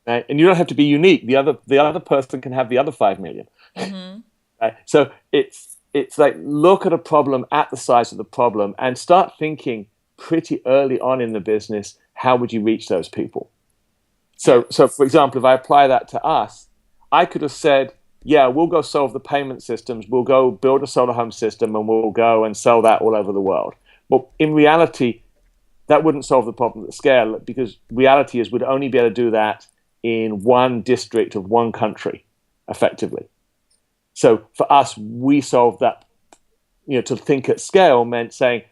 Right? And you don't have to be unique. The other person can have the other 5 million. Right? So it's like, look at a problem at the size of the problem and start thinking pretty early on in the business, how would you reach those people? So for example, if I apply that to us, I could have said, yeah, we'll go solve the payment systems. We'll go build a solar home system and we'll go and sell that all over the world. But in reality, that wouldn't solve the problem at scale, because reality is we'd only be able to do that in one district of one country effectively. So for us, we solved that. To think at scale meant saying,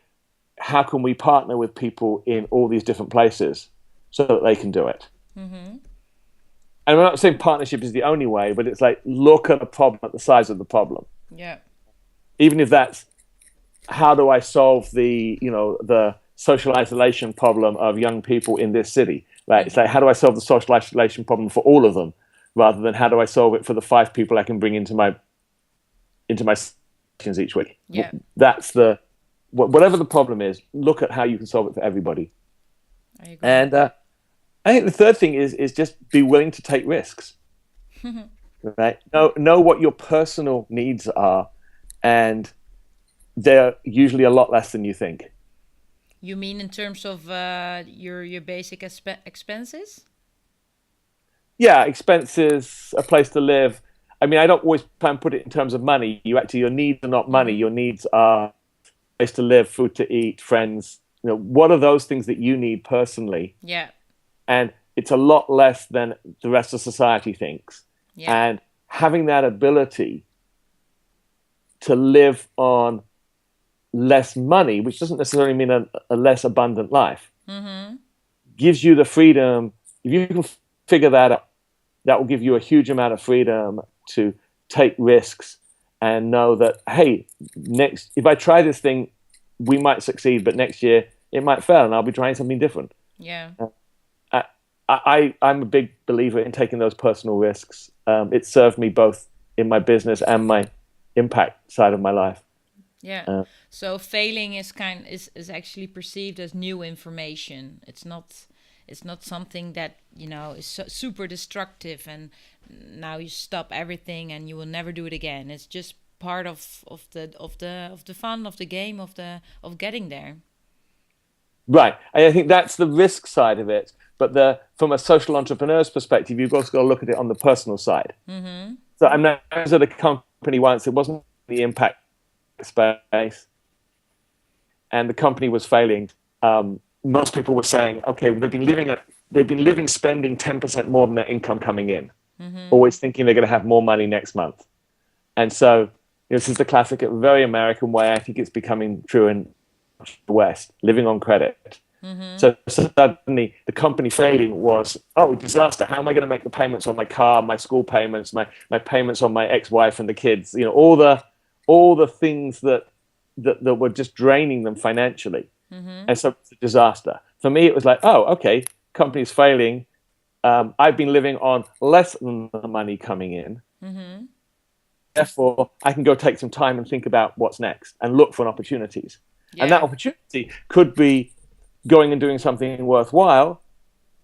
how can we partner with people in all these different places so that they can do it? And I'm not saying partnership is the only way, but it's like, look at a problem at the size of the problem. Yeah. Even if that's, how do I solve the social isolation problem of young people in this city? Right? It's like, how do I solve the social isolation problem for all of them, rather than how do I solve it for the 5 people I can bring into my sessions each week? Yeah. That's whatever the problem is, look at how you can solve it for everybody. I agree. And I think the third thing is just be willing to take risks. Right? Know what your personal needs are, and they're usually a lot less than you think. You mean in terms of your basic expenses? Yeah, expenses, a place to live. I mean, I don't always try and put it in terms of money. Your needs are not money. Your needs are a place to live, food to eat, friends. What are those things that you need personally? Yeah. And it's a lot less than the rest of society thinks. Yeah. And having that ability to live on less money, which doesn't necessarily mean a less abundant life, gives you the freedom. If you can figure that out, that will give you a huge amount of freedom to take risks and know that, hey, if I try this thing, we might succeed, but next year it might fail and I'll be trying something different. Yeah. I'm a big believer in taking those personal risks. It served me both in my business and my impact side of my life. Yeah. So failing is actually perceived as new information. It's not something that is super destructive and now you stop everything and you will never do it again. It's just part of the fun of the game of getting there. Right. I think that's the risk side of it. But from a social entrepreneur's perspective, you've also got to look at it on the personal side. So I was at a company once. It wasn't the impact space, and the company was failing. Most people were saying, okay, they've been living spending 10% more than their income coming in, always thinking they're going to have more money next month. And so this is the classic, very American way. I think it's becoming true in the West, living on credit. So suddenly the company failing was, disaster. How am I going to make the payments on my car, my school payments, my payments on my ex-wife and the kids? All the things that were just draining them financially. And so it's a disaster. For me, it was like, okay, company's failing. I've been living on less than the money coming in. Therefore, I can go take some time and think about what's next and look for opportunities. Yeah. And that opportunity could be going and doing something worthwhile,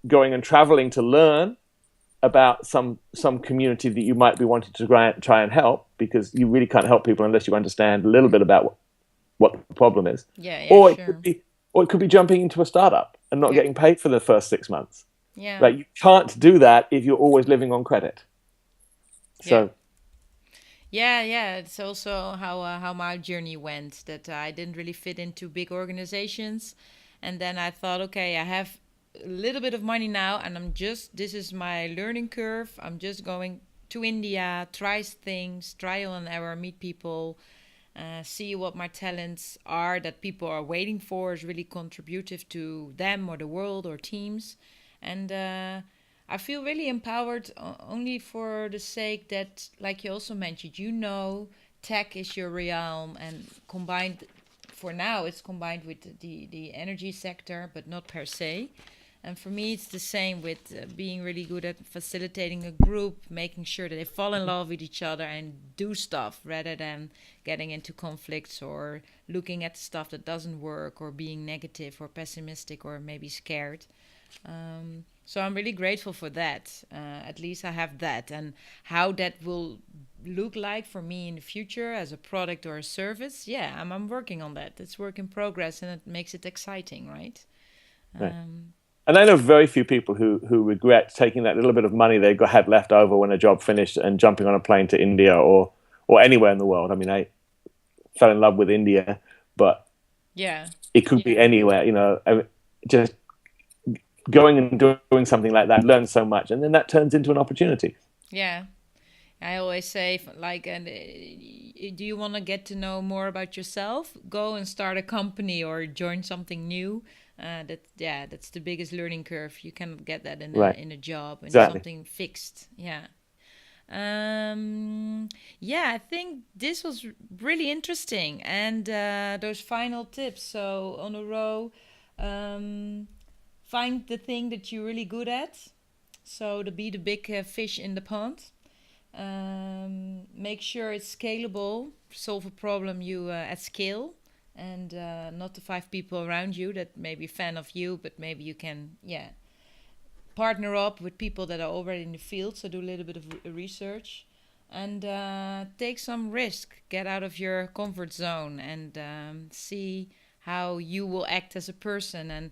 going and traveling to learn about some community that you might be wanting to try and help, because you really can't help people unless you understand a little bit about what the problem is. Yeah, yeah, Or it sure. could be, or it could be jumping into a startup and not Yeah, getting paid for the first 6 months. yeah, Right? You can't do that if you're always living on credit. yeah. So, Yeah, yeah. It's also how my journey went. That I didn't really fit into big organizations, and then I thought, okay, I have a little bit of money now, and this is my learning curve. I'm just going to India, try things, trial and error, meet people, see what my talents are that people are waiting for is really contributive to them or the world or teams, and I feel really empowered only for the sake that, like you also mentioned, tech is your realm and combined. For now, it's combined with the energy sector, but not per se. And for me, it's the same with being really good at facilitating a group, making sure that they fall in love with each other and do stuff rather than getting into conflicts or looking at stuff that doesn't work or being negative or pessimistic or maybe scared. So I'm really grateful for that. At least I have that. And how that will look like for me in the future as a product or a service, yeah, I'm working on that. It's work in progress and it makes it exciting, right? right. Um, And I know very few people who regret taking that little bit of money they had left over when a job finished and jumping on a plane to India or anywhere in the world. I mean, I fell in love with India, but yeah. it could be anywhere. Just going and doing something like that, learn so much, and then that turns into an opportunity. Yeah. I always say, like, do you want to get to know more about yourself? Go and start a company or join something new. That's the biggest learning curve. You cannot get that Right. in a job and Exactly. something fixed. Yeah. Yeah, I think this was really interesting. And those final tips. So on a row, um, find the thing that you're really good at. So to be the big fish in the pond. Make sure it's scalable. Solve a problem you at scale, and not the five people around you that may be a fan of you, but maybe you can, yeah, partner up with people that are already in the field. So do a little bit of research, and take some risk. Get out of your comfort zone and see how you will act as a person. And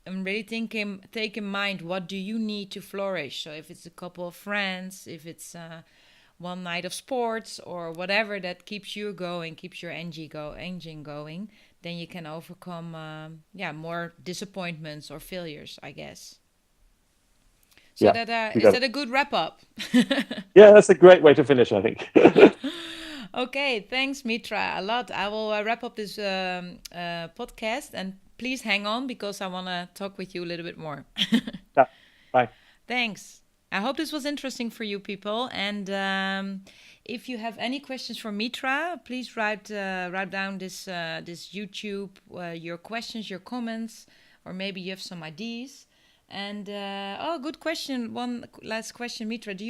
I'm really thinking, take in mind what do you need to flourish. So if it's a couple of friends, if it's one night of sports or whatever that keeps you going, keeps your engine going, then you can overcome more disappointments or failures, I guess. So Yeah. that You is got that it. a good wrap up? Yeah, that's a great way to finish, I think. Okay, thanks, Mitra, a lot. I will wrap up this podcast, and please hang on because I want to talk with you a little bit more. Yeah. Bye. Thanks. I hope this was interesting for you people. And if you have any questions for Mitra, please write down this YouTube your questions, your comments, or maybe you have some ideas. And good question. One last question, Mitra. Do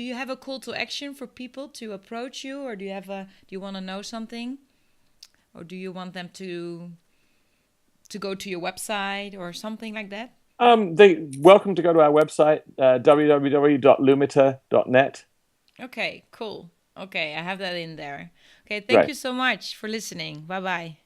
you have a call to action for people to approach you, or do you want to know something, or do you want them to go to your website or something like that? They welcome to go to our website, www.lumita.net. Okay, cool. Okay, I have that in there. Okay, thank Right. you so much for listening. Bye bye.